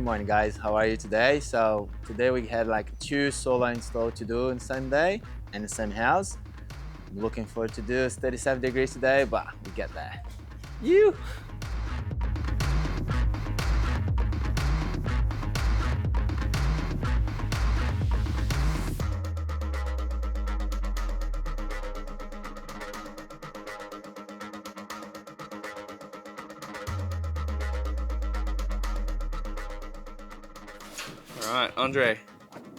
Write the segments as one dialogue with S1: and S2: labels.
S1: Good morning guys, how are you today? So today we had like 2 solar installed to do in the same day and the same house. I'm looking forward to do. It's 37 degrees today, but we get there. You.
S2: All right, Andre,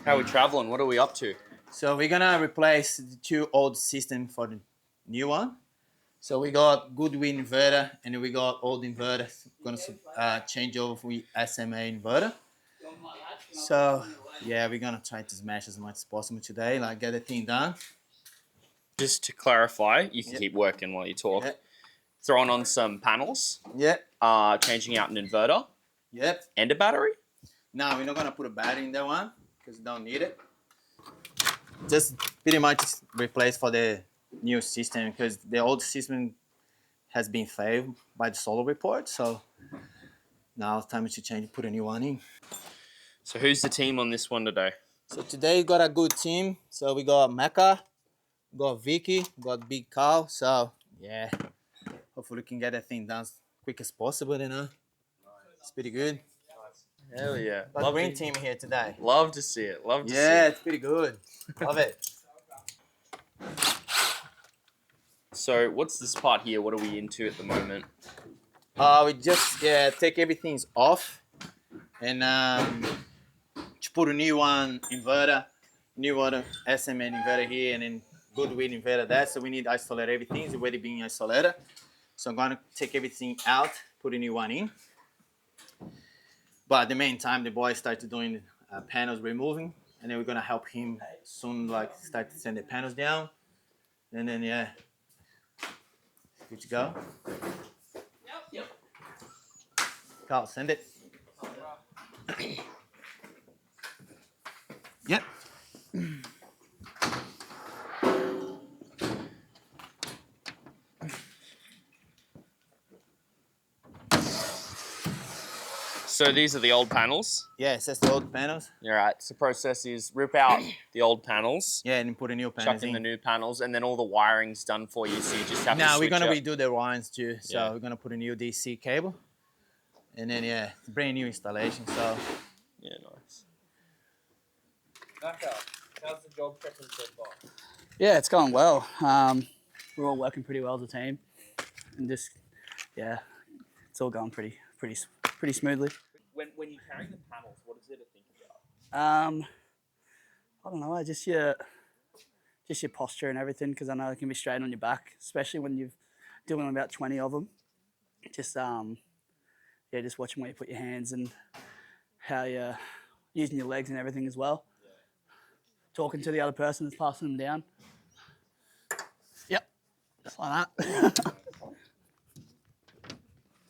S2: how are we traveling? What are we up to?
S1: So we're gonna replace the 2 old systems for the new one. So we got good wind inverter and we got old inverter. Gonna change over with SMA inverter. So yeah, we're gonna try to smash as much as possible today, like get the thing done.
S2: Just to clarify, you can keep working while you talk.
S1: Yep.
S2: Throwing on some panels.
S1: Yep.
S2: Changing out an inverter.
S1: Yep.
S2: And a battery.
S1: No, we're not gonna put a battery in that one because we don't need it. Just pretty much replace for the new system because the old system has been failed by the solar report. So now it's time to change, put a new one in.
S2: So who's the team on this one today?
S1: So today we got a good team. So we got Mecca, we got Vicky, we got Big Cow. So yeah, hopefully we can get that thing done as quick as possible, you know. It's pretty good.
S2: Hell yeah.
S1: Got a green team here today.
S2: Love to see it. Love to see it.
S1: Yeah, it's pretty good. Love it.
S2: So what's this part here? What are we into at the moment?
S1: We just take everything off and put a new one inverter, new water SMA inverter here, and then good wind inverter there. So we need to isolate everything. It's already being isolated. So I'm gonna take everything out, put a new one in. But at the meantime, the boys started doing panels removing, and then we're gonna help him soon, like start to send the panels down, and then yeah, good to go.
S3: Yep.
S1: Carl, send it. Yep.
S2: So these are the old panels.
S1: Yes, that's the old panels.
S2: All right. So process is rip out the old panels.
S1: Yeah, and then put a new panels
S2: Chuck in the new panels, and then all the wiring's done for you. So you just have to
S1: Now
S2: switch
S1: we're gonna
S2: up.
S1: redo the wires too. So
S2: Yeah.
S1: we're gonna put a new DC cable, and then yeah, brand new installation. So
S2: Yeah, nice.
S3: Naka, how's the job prepping so far?
S4: Yeah, it's going well. We're all working pretty well as a team, and just it's all going pretty smoothly.
S2: When you're carrying the panels, what is there to think about?
S4: I don't know. Just your posture and everything, because I know it can be straight on your back, especially when you're doing about 20 of them. Just just watching where you put your hands and how you're using your legs and everything as well.
S2: Yeah.
S4: Talking to the other person that's passing them down. Yep, just like that.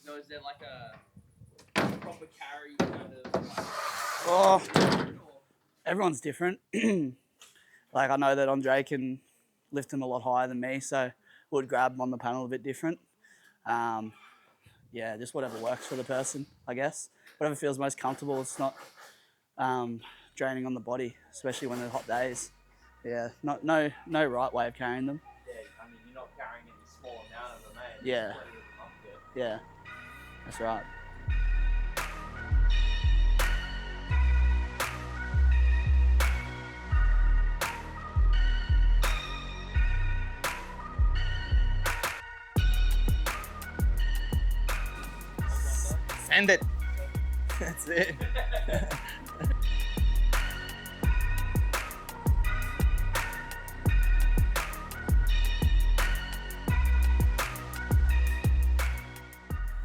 S3: So is there like a proper carry kind of like...
S4: Oh, everyone's different. Like I know that Andre can lift them a lot higher than me, so would grab them on the panel a bit different. Just whatever works for the person, I guess. Whatever feels most comfortable. It's not draining on the body, especially when they're hot days. Yeah, no right way of carrying them.
S3: Yeah, I mean, you're not carrying any small amount of them, eh?
S4: Yeah. Yeah, that's right.
S1: send it. That's it.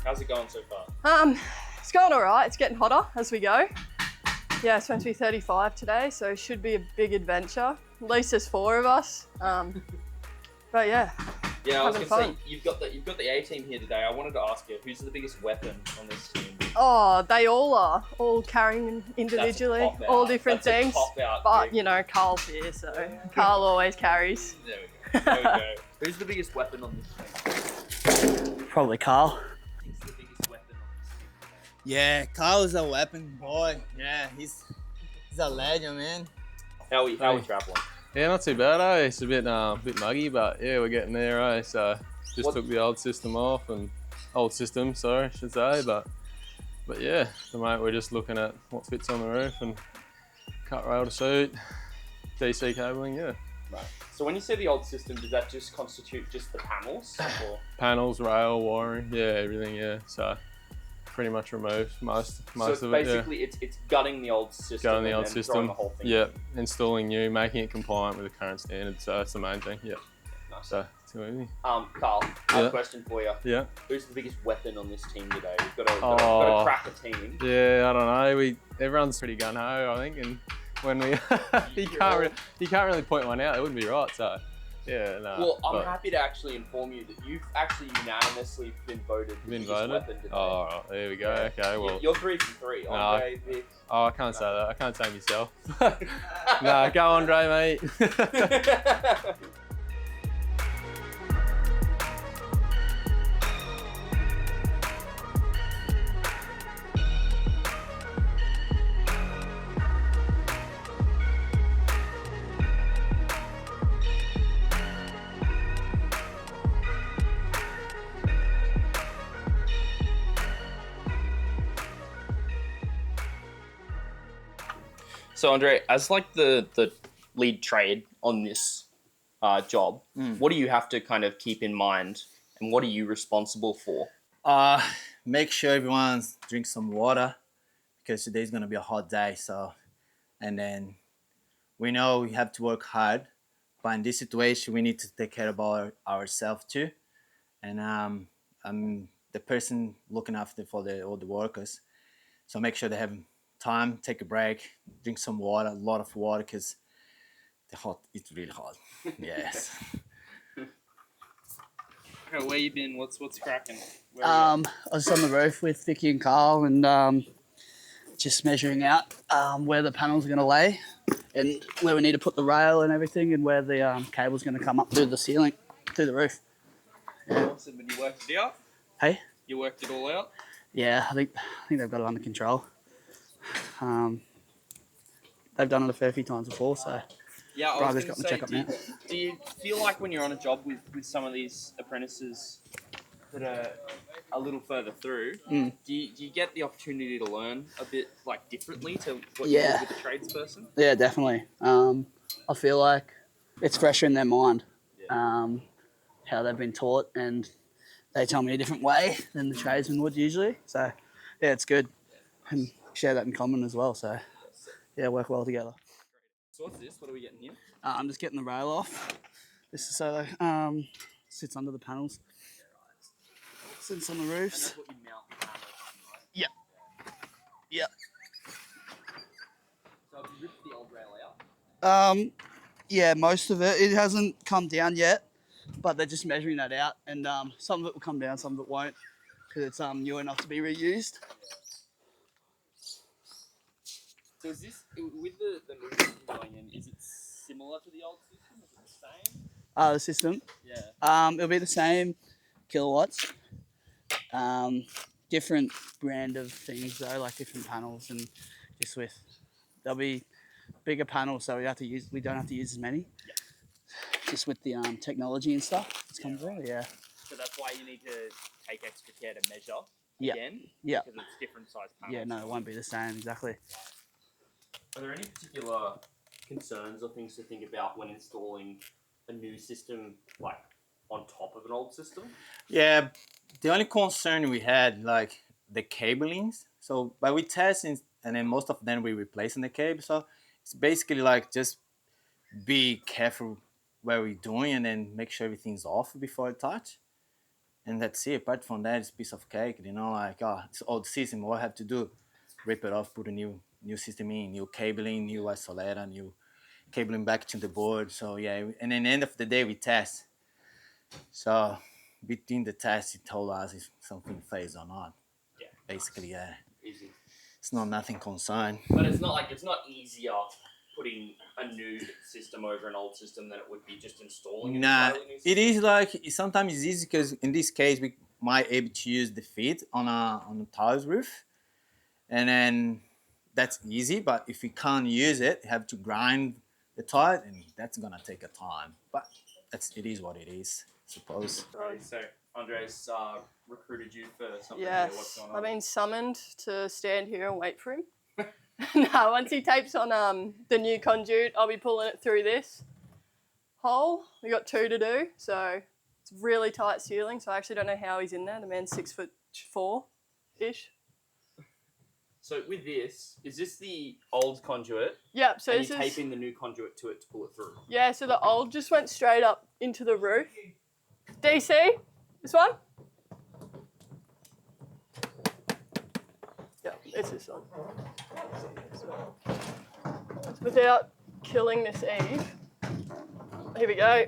S2: How's it going so far?
S5: It's going all right. It's getting hotter as we go. Yeah, it's meant to be 35 today, so it should be a big adventure. At least there's 4 of us. But yeah.
S2: Yeah, I was
S5: having
S2: gonna
S5: fun.
S2: say you've got the A team here today. I wanted to ask you, who's the biggest weapon on this team?
S5: Oh, they all are, all carrying individually,
S2: That's a cop-out.
S5: all different
S2: That's a
S5: things.
S2: cop-out,
S5: But
S2: dude.
S5: you know, Carl's here, so Carl always carries.
S2: There we go. There we go. Who's the biggest weapon on this team?
S4: Probably Carl.
S2: Who's the biggest weapon on this team?
S1: Yeah, Carl is a weapon boy. Yeah, he's a legend, man.
S2: How are we traveling?
S6: Yeah, not too bad, eh? It's a bit muggy, but yeah, we're getting there, eh? So just took the old system off and old system, sorry, I should say, but yeah, at the moment we're just looking at what fits on the roof and cut rail to suit, DC cabling, yeah.
S2: Right. So when you say the old system, does that just constitute just the panels? Or?
S6: Panels, rail, wiring, yeah, everything, yeah. So pretty much removed most
S2: So
S6: of it.
S2: basically, it's gutting the old system.
S6: Gutting the
S2: and
S6: old
S2: then
S6: system.
S2: throwing the whole thing.
S6: Yeah, installing new, making it compliant with the current standards. So that's the main thing. Yeah.
S2: Nice.
S6: So too easy.
S2: Carl, I have a question for you.
S6: Yeah.
S2: Who's the biggest weapon on this team today? We've got to crack a team.
S6: Yeah, I don't know. Everyone's pretty gun ho, I think, and when we you can't really point one out. It wouldn't be right. So yeah, no.
S2: Well, I'm happy to actually inform you that you've actually unanimously been voted the biggest weapon today.
S6: Oh, right, there we go. Okay, well.
S2: You're 3 for 3. Andre, Vic.
S6: Oh, I can't say that. I can't say myself. No, go Andre, mate.
S2: So Andre, as like the lead trade on this job, what do you have to kind of keep in mind, and what are you responsible for?
S1: Make sure everyone drinks some water because today's gonna be a hot day. So, and then we know we have to work hard, but in this situation we need to take care of ourselves too. And I'm the person looking after all the workers. So make sure they have time, take a break, drink some water, a lot of water, because it's really hot. Yes.
S3: Okay, where you been? What's cracking?
S4: I was on the roof with Vicky and Carl and just measuring out where the panels are going to lay and where we need to put the rail and everything and where the cable's going to come up through the ceiling, through the roof.
S3: Awesome, and you worked it out?
S4: Hey?
S3: You worked it all out?
S4: Yeah, I think they've got it under control. They've done it a fair few times before, so
S3: Yeah, I
S4: Bravo's
S3: was
S4: got
S3: going
S4: the
S3: to
S4: check up
S3: say,
S4: now.
S3: do you feel like when you're on a job with some of these apprentices that are a little further through, do you get the opportunity to learn a bit like differently to what you would with a tradesperson?
S4: Yeah, definitely. I feel like it's fresher in their mind, how they've been taught, and they tell me a different way than the tradesman would usually. So, yeah, it's good. And share that in common as well. So, yeah, work well together.
S3: So what's this? What are we getting here?
S4: I'm just getting the rail off. This is so sits under the panels. Sits on the
S3: And
S4: roofs.
S3: that's what you mount the panels on, right?
S4: Yep. Yep.
S3: So have you ripped the old rail out?
S4: Yeah, most of it. It hasn't come down yet, but they're just measuring that out, and some of it will come down, some of it won't, because it's new enough to be reused.
S3: So is this, with the new system going in, is it similar to the old system? Is it the same?
S4: The system.
S3: Yeah.
S4: It'll be the same kilowatts. Different brand of things though, like different panels, and just with there'll be bigger panels, so we don't have to use as many.
S3: Yeah.
S4: Just with the technology and stuff that's come through. Yeah.
S3: So that's why you need to take extra care to measure
S4: Yeah.
S3: again?
S4: Yeah.
S3: Because it's different size panels.
S4: Yeah. No, it won't be the same exactly.
S2: Are there any particular concerns or things to think about when installing a new system, like on top of an old system?
S1: Yeah, the only concern we had, like the cablings. So, but we testing, and then most of them we replacing the cable. So it's basically like just be careful where we're doing, and then make sure everything's off before I touch. And that's it. Apart from that, it's a piece of cake. You know, like it's old system. What I have to do, rip it off, put a new system in, new cabling, new isolator, new cabling back to the board. So yeah, and then end of the day we test. So between the tests, it told us if something fails or not.
S2: Yeah.
S1: Basically, yeah.
S2: Easy.
S1: It's nothing concerned.
S2: But it's not easier putting a new system over an old system than it would be just installing an
S1: Nah,
S2: entirely new system.
S1: it is like sometimes it's easy because in this case we might able to use the feet on a tiles roof, and then that's easy. But if you can't use it, you have to grind the tie, and that's gonna take a time. But it is what it is, I suppose.
S3: Right, so Andre's recruited you for something here. What's
S5: Yes,
S3: going on?
S5: I've been summoned to stand here and wait for him. No, once he tapes on the new conduit, I'll be pulling it through this hole. We got 2 to do, so it's really tight ceiling. So I actually don't know how he's in there. The man's 6'4" ish.
S3: So with this, is this the old conduit?
S5: Yep. So
S3: And
S5: this
S3: you're
S5: is
S3: taping the new conduit to it to pull it through.
S5: yeah. So the old just went straight up into the roof. DC, this one. Yeah, it's this one. Without killing this Eve. Here we go.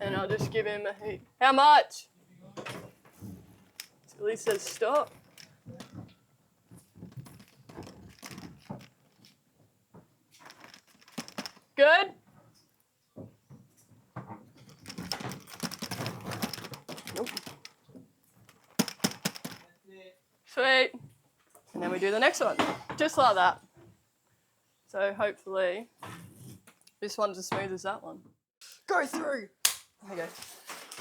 S5: And I'll just give him a heat. How much? At least says stop. Good? Nope. Sweet. And then we do the next one. Just like that. So hopefully this one's as smooth as that one. Go through. Okay.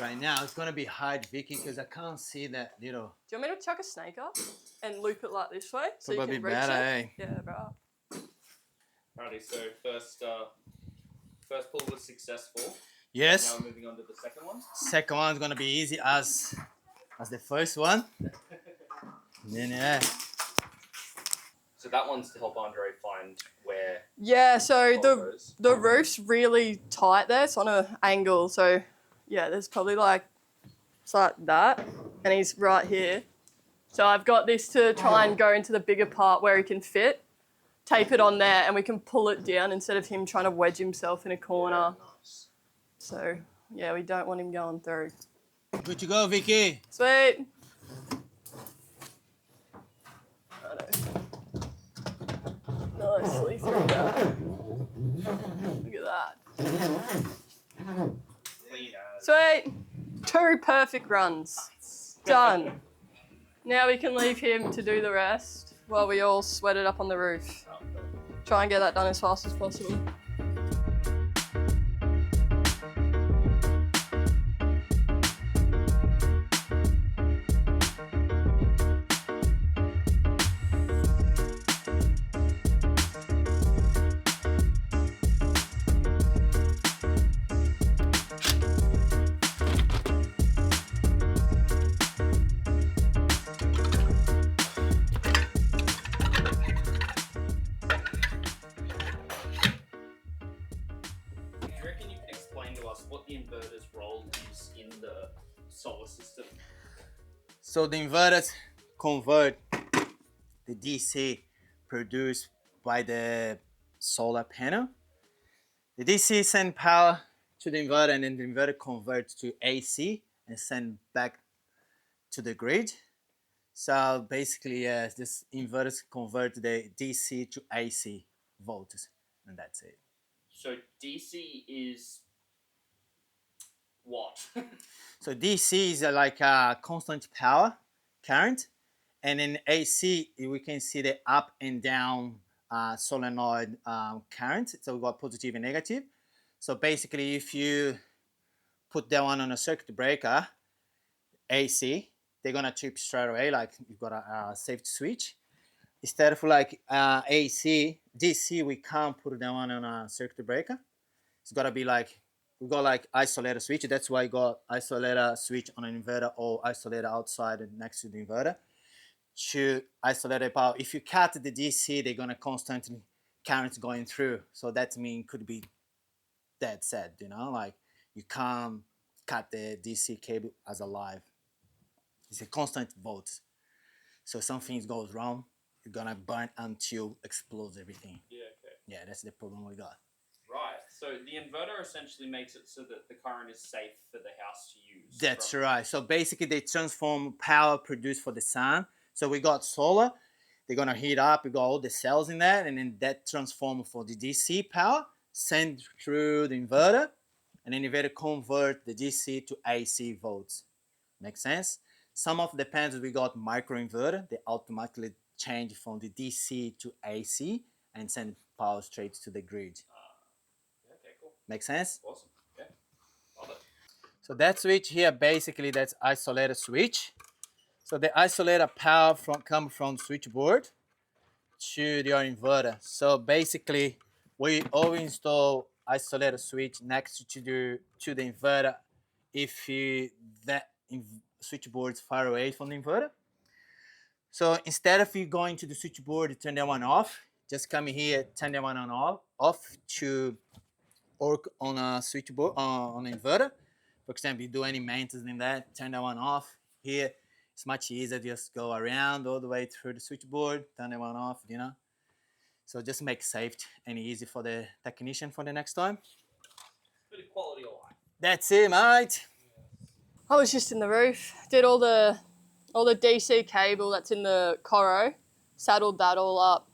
S1: Right now, it's gonna be hard, Vicky, because I can't see that little.
S5: Do you want me to chuck a snake up and loop it like this way so
S1: Probably
S5: you can reach
S1: better,
S5: it?
S1: eh?
S5: Yeah, right.
S3: Righty, so first pull was successful.
S1: Yes.
S3: Now we're moving on to the second one.
S1: Second one's gonna be easy as the first one. Then yeah.
S3: So that one's to help Andre find where
S5: Yeah, so
S3: the hole goes.
S5: the roof's really tight there. It's on an angle, so yeah, there's probably it's like that, and he's right here. So I've got this to try and go into the bigger part where he can fit, tape it on there, and we can pull it down instead of him trying to wedge himself in a corner.
S3: Nice.
S5: So yeah, we don't want him going through.
S1: Good to go, Vicky.
S5: Sweet. Nicely through that. Look at that.
S3: Clean as.
S5: Sweet. 2 perfect runs. Done. Now we can leave him to do the rest while we all sweat it up on the roof. Try and get that done as fast as possible.
S3: Do you reckon you can explain to us what the inverter's role is in the solar system?
S1: So the inverters convert the DC produced by the solar panel. The DC send power to the inverter, and then the inverter converts to AC and send back to the grid. So basically, this inverters convert the DC to AC volts, and that's it.
S3: So DC is what?
S1: So DC is like a constant power current, and in AC we can see the up and down solenoid current. So we got positive and negative. So basically, if you put that one on a circuit breaker, AC, they're gonna trip straight away. Like you've got a safety switch. Instead of like AC, DC, we can't put that one on a circuit breaker. It's gotta be like we got like isolator switch. That's why you got isolator switch on an inverter or isolator outside and next to the inverter to isolate the power. If you cut the DC, they're gonna constantly currents going through. So that means could be dead set, you know, like you can't cut the DC cable as alive. It's a constant volts. So something goes wrong, you're gonna burn until explodes everything.
S3: Yeah, okay.
S1: Yeah, that's the problem we got.
S3: Right. So the inverter essentially makes it so that the current is safe for the house to use.
S1: That's
S3: from-
S1: right. So basically they transform power produced for the sun. So we got solar, they're gonna heat up, we got all the cells in that, and then that transform for the DC power, send through the inverter, and then the inverter convert the DC to AC volts. Make sense? Some of the panels we got microinverter. They automatically change from the DC to AC and send power straight to the grid.
S3: Okay, cool.
S1: Make sense?
S3: Awesome. Yeah. Love it.
S1: So that switch here, basically that's isolator switch. So the isolator power comes from switchboard to your inverter. So basically, we always install isolator switch next to the inverter if that switchboard is far away from the inverter. So instead of you going to the switchboard to turn that one off, just come here, turn that one on off to work on a switchboard on an inverter. For example, you do any maintenance in that, turn that one off. Here, it's much easier. Just go around all the way through the switchboard, turn that one off. So just make safe and easy for the technician for the next time.
S3: Bit of quality of life.
S1: That's it, mate.
S5: I was just in the roof, did all the DC cable that's in the corro, saddled that all up,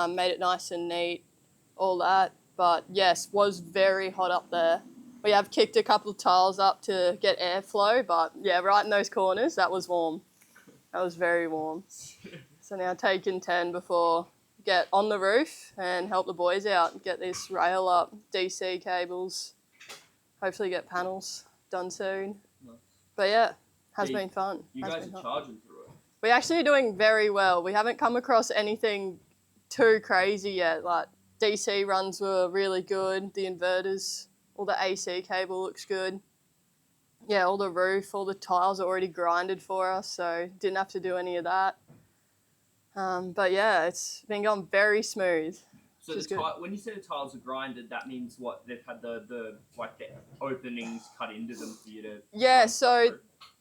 S5: made it nice and neat, all that. But yes, was very hot up there. We have kicked a couple of tiles up to get airflow, but yeah, right in those corners, that was warm. That was very warm. So now taking 10 before get on the roof and help the boys out and get this rail up, DC cables, hopefully get panels done soon.
S3: Nice.
S5: But yeah, has
S3: Yeah,
S5: been fun.
S3: You
S5: Has
S3: guys
S5: been
S3: are
S5: fun.
S3: charging through it.
S5: We're actually doing very well. We haven't come across anything too crazy yet. Like DC runs were really good. The inverters, all the AC cable looks good. Yeah, all the roof, all the tiles are already grinded for us, so didn't have to do any of that. But yeah, it's been going very smooth.
S3: So
S5: Which is
S3: the
S5: good.
S3: when you say the tiles are grinded, that means what? They've had the openings cut into them for you to.
S5: Yeah,
S3: run
S5: so
S3: through.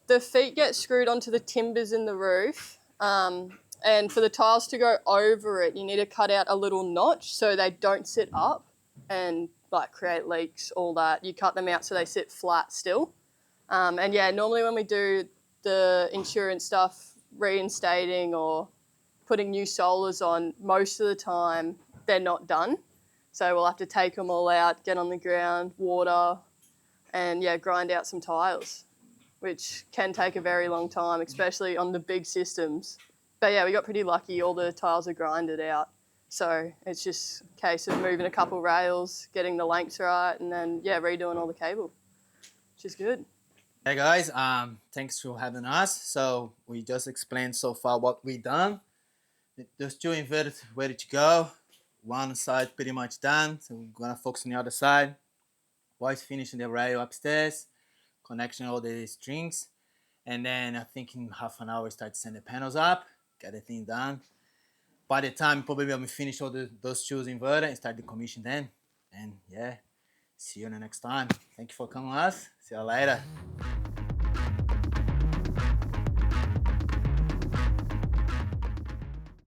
S5: the feet get screwed onto the timbers in the roof. And for the tiles to go over it, you need to cut out a little notch so they don't sit up and like create leaks, all that. You cut them out so they sit flat still. And yeah, normally when we do the insurance stuff, reinstating or putting new solars on, most of the time they're not done. So we'll have to take them all out, get on the ground, water, and yeah, grind out some tiles, which can take a very long time, especially on the big systems. But yeah, we got pretty lucky. All the tiles are grinded out. So it's just a case of moving a couple rails, getting the lengths right, and then yeah, redoing all the cable, which is good.
S1: Hey guys, thanks for having us. So we just explained so far what we done. There's 2 inverters ready to go. One side pretty much done, so we're gonna focus on the other side. Boys finishing the rail upstairs, connection all the strings, and then I think in half an hour we start to send the panels up, get the thing done. By the time probably when we finish all those 2 inverter and start the commission then. And yeah, see you the next time. Thank you for coming with us. See you later.